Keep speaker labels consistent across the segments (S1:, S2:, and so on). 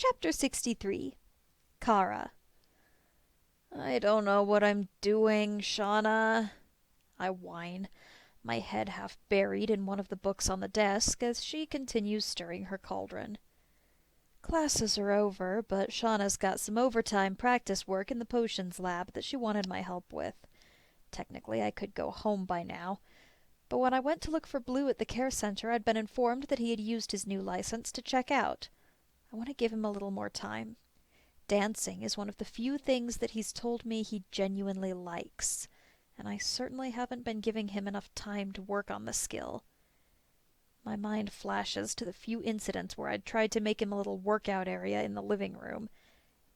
S1: Chapter 63. Kara. "I don't know what I'm doing, Shauna," I whine, my head half buried in one of the books on the desk as she continues stirring her cauldron. Classes are over, but Shauna's got some overtime practice work in the potions lab that she wanted my help with. Technically, I could go home by now, but when I went to look for Blue at the care center, I'd been informed that he had used his new license to check out. I want to give him a little more time. Dancing is one of the few things that he's told me he genuinely likes, and I certainly haven't been giving him enough time to work on the skill. My mind flashes to the few incidents where I'd tried to make him a little workout area in the living room.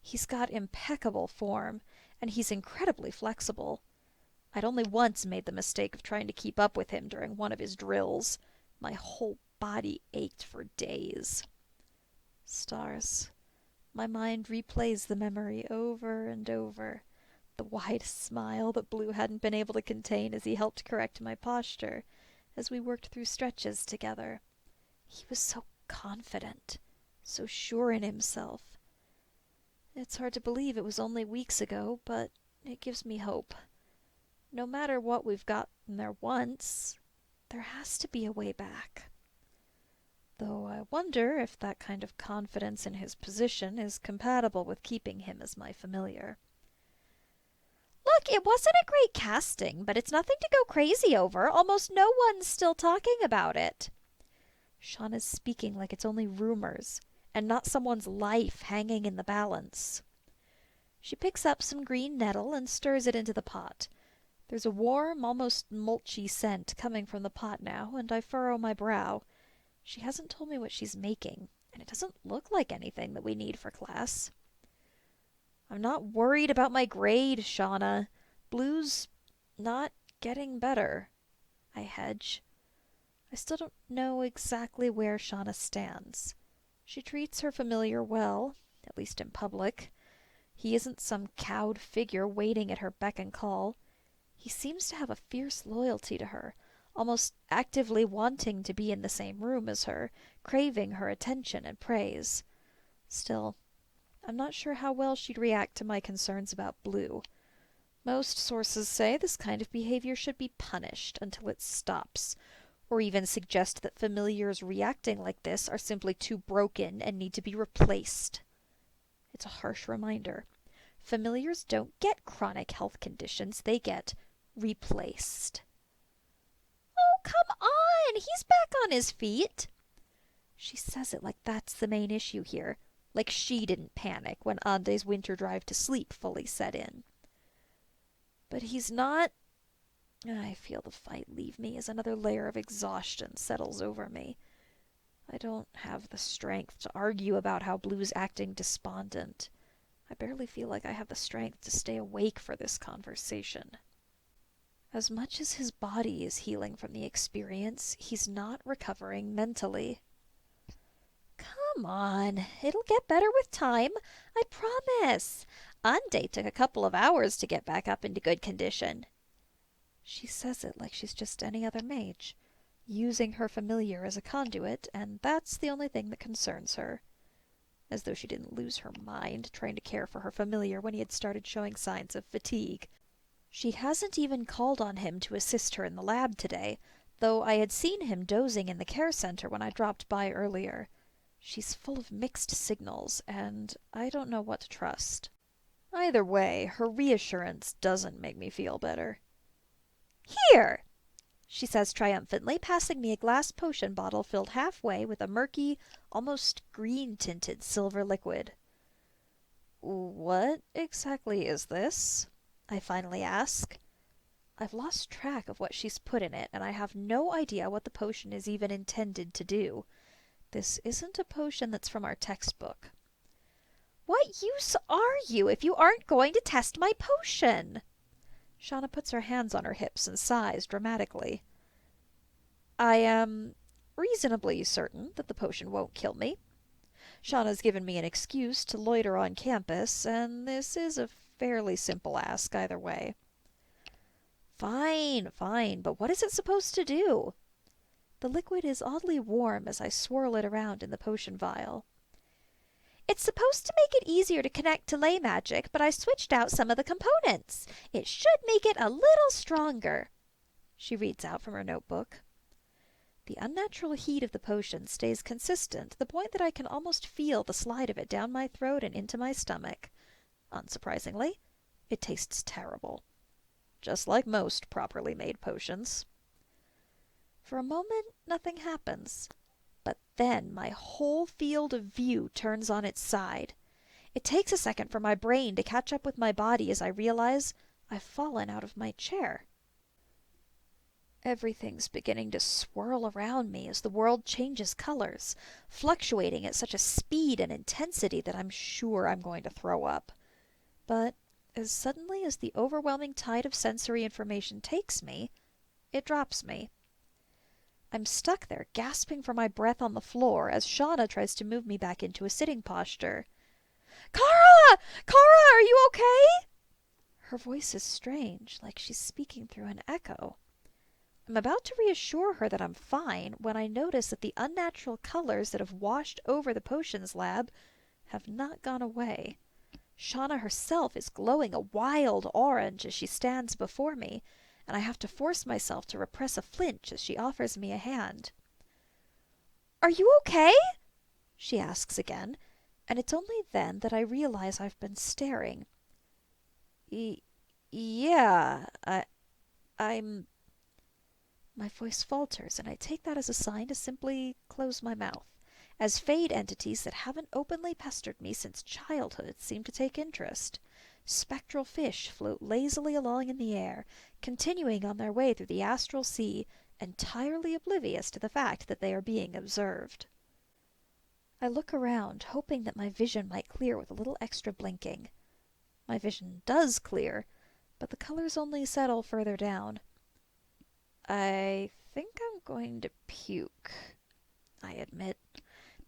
S1: He's got impeccable form, and he's incredibly flexible. I'd only once made the mistake of trying to keep up with him during one of his drills. My whole body ached for days. Stars. My mind replays the memory over and over. The wide smile that Blue hadn't been able to contain as he helped correct my posture, as we worked through stretches together. He was so confident, so sure in himself. It's hard to believe it was only weeks ago, but it gives me hope. No matter what we've gotten there once, there has to be a way back. Though I wonder if that kind of confidence in his position is compatible with keeping him as my familiar. "Look, it wasn't a great casting, but it's nothing to go crazy over. Almost no one's still talking about it." Shauna's speaking like it's only rumors, and not someone's life hanging in the balance. She picks up some green nettle and stirs it into the pot. There's a warm, almost mulchy scent coming from the pot now, and I furrow my brow. She hasn't told me what she's making, and it doesn't look like anything that we need for class. "I'm not worried about my grade, Shauna. Blue's not getting better." I hedge. I still don't know exactly where Shauna stands. She treats her familiar well, at least in public. He isn't some cowed figure waiting at her beck and call. He seems to have a fierce loyalty to her, almost actively wanting to be in the same room as her, craving her attention and praise. Still, I'm not sure how well she'd react to my concerns about Blue. Most sources say this kind of behavior should be punished until it stops, or even suggest that familiars reacting like this are simply too broken and need to be replaced. It's a harsh reminder. Familiars don't get chronic health conditions, they get replaced. "Oh, come on! He's back on his feet!" She says it like that's the main issue here, like she didn't panic when Ande's winter drive to sleep fully set in. But he's not. I feel the fight leave me as another layer of exhaustion settles over me. I don't have the strength to argue about how Blue's acting despondent. I barely feel like I have the strength to stay awake for this conversation. As much as his body is healing from the experience, he's not recovering mentally. "Come on, it'll get better with time, I promise. Ande took a couple of hours to get back up into good condition." She says it like she's just any other mage, using her familiar as a conduit, and that's the only thing that concerns her. As though she didn't lose her mind trying to care for her familiar when he had started showing signs of fatigue. She hasn't even called on him to assist her in the lab today, though I had seen him dozing in the care center when I dropped by earlier. She's full of mixed signals, and I don't know what to trust. Either way, her reassurance doesn't make me feel better. "Here!" she says triumphantly, passing me a glass potion bottle filled halfway with a murky, almost green-tinted silver liquid. "What exactly is this?" I finally ask. I've lost track of what she's put in it, and I have no idea what the potion is even intended to do. This isn't a potion that's from our textbook. "What use are you if you aren't going to test my potion?" Shauna puts her hands on her hips and sighs dramatically. "I am reasonably certain that the potion won't kill me. Shauna's given me an excuse to loiter on campus, and this is a fairly simple ask either way." Fine, fine, but what is it supposed to do?" The liquid is oddly warm as I swirl it around in the potion vial. It's supposed to make it easier to connect to ley magic, but I switched out some of the components. It should make it a little stronger. She reads out from her notebook. The unnatural heat of the potion stays consistent to the point that I can almost feel the slide of it down my throat and into my stomach. Unsurprisingly, it tastes terrible. Just like most properly made potions. For a moment, nothing happens. But then my whole field of view turns on its side. It takes a second for my brain to catch up with my body as I realize I've fallen out of my chair. Everything's beginning to swirl around me as the world changes colors, fluctuating at such a speed and intensity that I'm sure I'm going to throw up. But as suddenly as the overwhelming tide of sensory information takes me, it drops me. I'm stuck there, gasping for my breath on the floor as Shauna tries to move me back into a sitting posture. Kara! Kara, are you okay? Her voice is strange, like she's speaking through an echo. I'm about to reassure her that I'm fine when I notice that the unnatural colors that have washed over the potions lab have not gone away. Shauna herself is glowing a wild orange as she stands before me, and I have to force myself to repress a flinch as she offers me a hand. Are you okay? She asks again, and it's only then that I realize I've been staring. Yeah, I'm... My voice falters, and I take that as a sign to simply close my mouth, as Fade entities that haven't openly pestered me since childhood seem to take interest. Spectral fish float lazily along in the air, continuing on their way through the astral sea, entirely oblivious to the fact that they are being observed. I look around, hoping that my vision might clear with a little extra blinking. My vision does clear, but the colors only settle further down. I think I'm going to puke, I admit.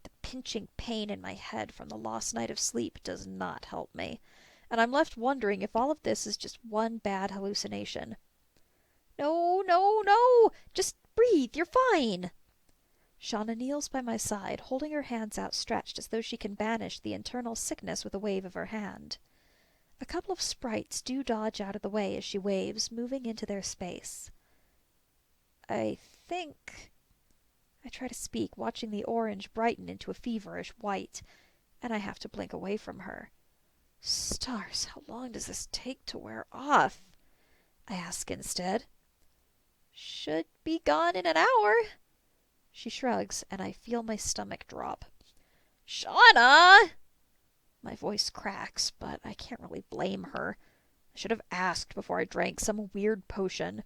S1: The pinching pain in my head from the lost night of sleep does not help me, and I'm left wondering if all of this is just one bad hallucination. No, no, no! Just breathe, you're fine! Shauna kneels by my side, holding her hands outstretched as though she can banish the internal sickness with a wave of her hand. A couple of sprites do dodge out of the way as she waves, moving into their space. I think... I try to speak, watching the orange brighten into a feverish white, and I have to blink away from her. Stars, how long does this take to wear off? I ask instead. Should be gone in an hour. She shrugs, and I feel my stomach drop. Shauna! My voice cracks, but I can't really blame her. I should have asked before I drank some weird potion.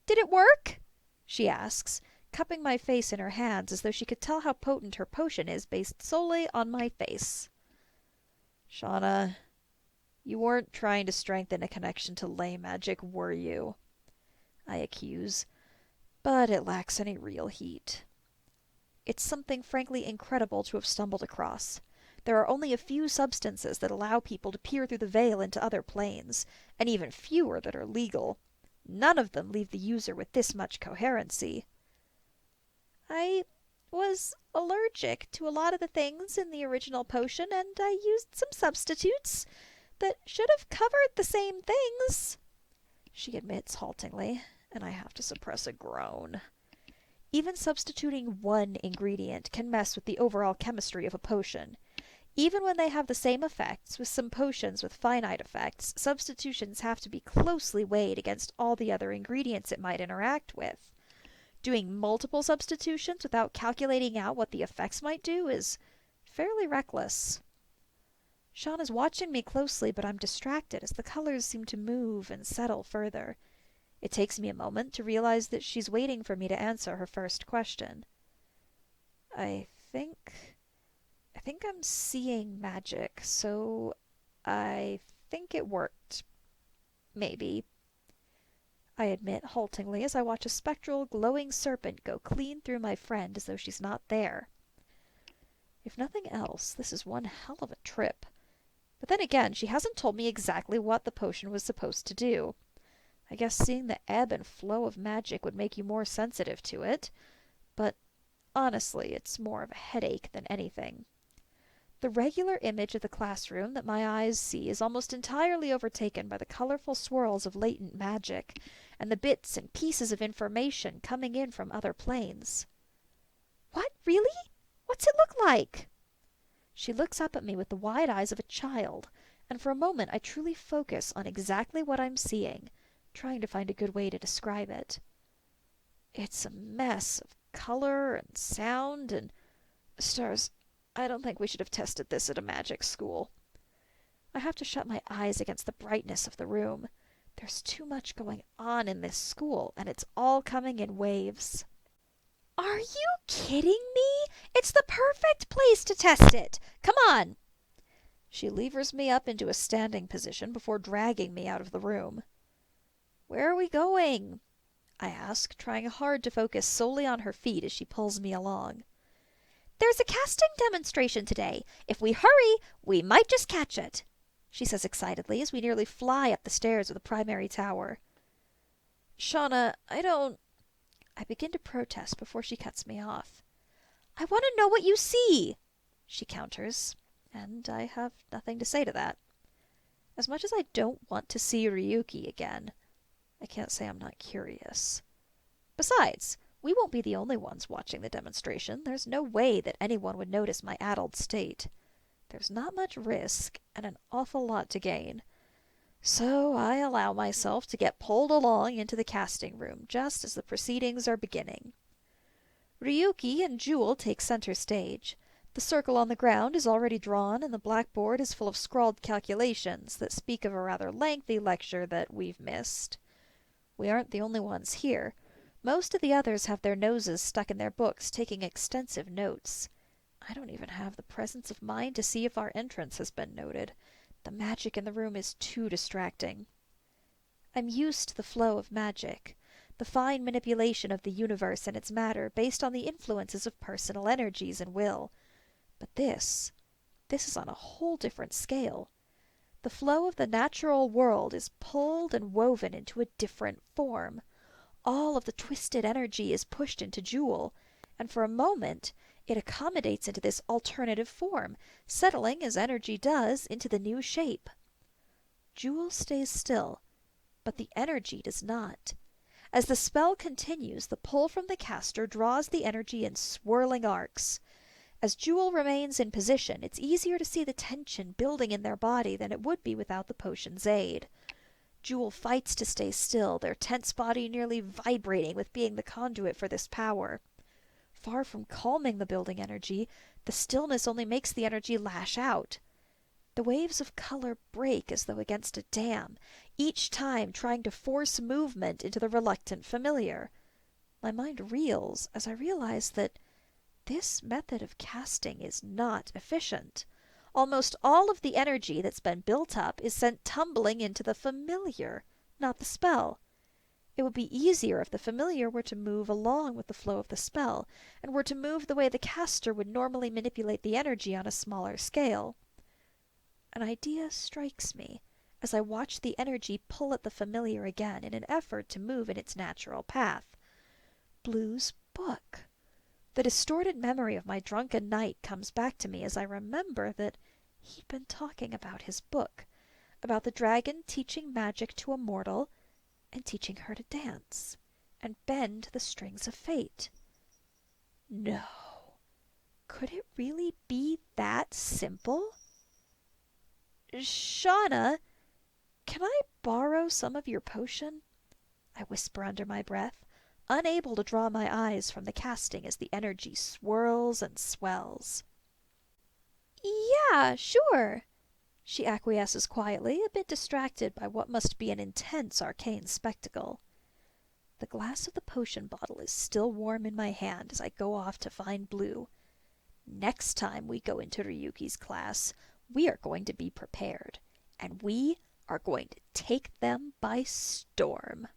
S1: Did it work? She asks, cupping my face in her hands as though she could tell how potent her potion is based solely on my face. Shauna, you weren't trying to strengthen a connection to ley magic, were you? I accuse, but it lacks any real heat. It's something frankly incredible to have stumbled across. There are only a few substances that allow people to peer through the veil into other planes, and even fewer that are legal. None of them leave the user with this much coherency. I was allergic to a lot of the things in the original potion, and I used some substitutes that should have covered the same things, she admits haltingly, and I have to suppress a groan. Even substituting one ingredient can mess with the overall chemistry of a potion. Even when they have the same effects, with some potions with finite effects, substitutions have to be closely weighed against all the other ingredients it might interact with. Doing multiple substitutions without calculating out what the effects might do is fairly reckless. Sean is watching me closely, but I'm distracted as the colors seem to move and settle further. It takes me a moment to realize that she's waiting for me to answer her first question. I think I'm seeing magic, so I think it worked. Maybe. I admit haltingly as I watch a spectral, glowing serpent go clean through my friend as though she's not there. If nothing else, this is one hell of a trip. But then again, she hasn't told me exactly what the potion was supposed to do. I guess seeing the ebb and flow of magic would make you more sensitive to it, but honestly, it's more of a headache than anything. The regular image of the classroom that my eyes see is almost entirely overtaken by the colorful swirls of latent magic and the bits and pieces of information coming in from other planes. What? Really? What's it look like? She looks up at me with the wide eyes of a child, and for a moment I truly focus on exactly what I'm seeing, trying to find a good way to describe it. It's a mess of color and sound and stars. I don't think we should have tested this at a magic school. I have to shut my eyes against the brightness of the room. There's too much going on in this school, and it's all coming in waves. Are you kidding me? It's the perfect place to test it. Come on. She levers me up into a standing position before dragging me out of the room. Where are we going? I ask, trying hard to focus solely on her feet as she pulls me along. There's a casting demonstration today. If we hurry, we might just catch it, she says excitedly as we nearly fly up the stairs of the primary tower. Shauna, I begin to protest before she cuts me off. I want to know what you see, she counters, and I have nothing to say to that. As much as I don't want to see Ryuki again, I can't say I'm not curious. Besides, we won't be the only ones watching the demonstration. There's no way that anyone would notice my addled state. There's not much risk and an awful lot to gain. So I allow myself to get pulled along into the casting room just as the proceedings are beginning. Ryuki and Jewel take center stage. The circle on the ground is already drawn, and the blackboard is full of scrawled calculations that speak of a rather lengthy lecture that we've missed. We aren't the only ones here. Most of the others have their noses stuck in their books, taking extensive notes. I don't even have the presence of mind to see if our entrance has been noted. The magic in the room is too distracting. I'm used to the flow of magic, the fine manipulation of the universe and its matter based on the influences of personal energies and will. But this is on a whole different scale. The flow of the natural world is pulled and woven into a different form. All of the twisted energy is pushed into Jewel, and for a moment it accommodates into this alternative form, settling as energy does into the new shape. Jewel stays still, but the energy does not. As the spell continues, the pull from the caster draws the energy in swirling arcs. As Jewel remains in position, it's easier to see the tension building in their body than it would be without the potion's aid. Jewel fights to stay still, their tense body nearly vibrating with being the conduit for this power. Far from calming the building energy, the stillness only makes the energy lash out. The waves of color break as though against a dam, each time trying to force movement into the reluctant familiar. My mind reels as I realize that this method of casting is not efficient. Almost all of the energy that's been built up is sent tumbling into the familiar, not the spell. It would be easier if the familiar were to move along with the flow of the spell, and were to move the way the caster would normally manipulate the energy on a smaller scale. An idea strikes me as I watch the energy pull at the familiar again in an effort to move in its natural path. Blue's book. The distorted memory of my drunken night comes back to me as I remember that he'd been talking about his book, about the dragon teaching magic to a mortal and teaching her to dance and bend the strings of fate. No. Could it really be that simple? Shauna, can I borrow some of your potion? I whisper under my breath, unable to draw my eyes from the casting as the energy swirls and swells. Yeah, sure, she acquiesces quietly, a bit distracted by what must be an intense arcane spectacle. The glass of the potion bottle is still warm in my hand as I go off to find Blue. Next time we go into Ryuki's class, we are going to be prepared, and we are going to take them by storm.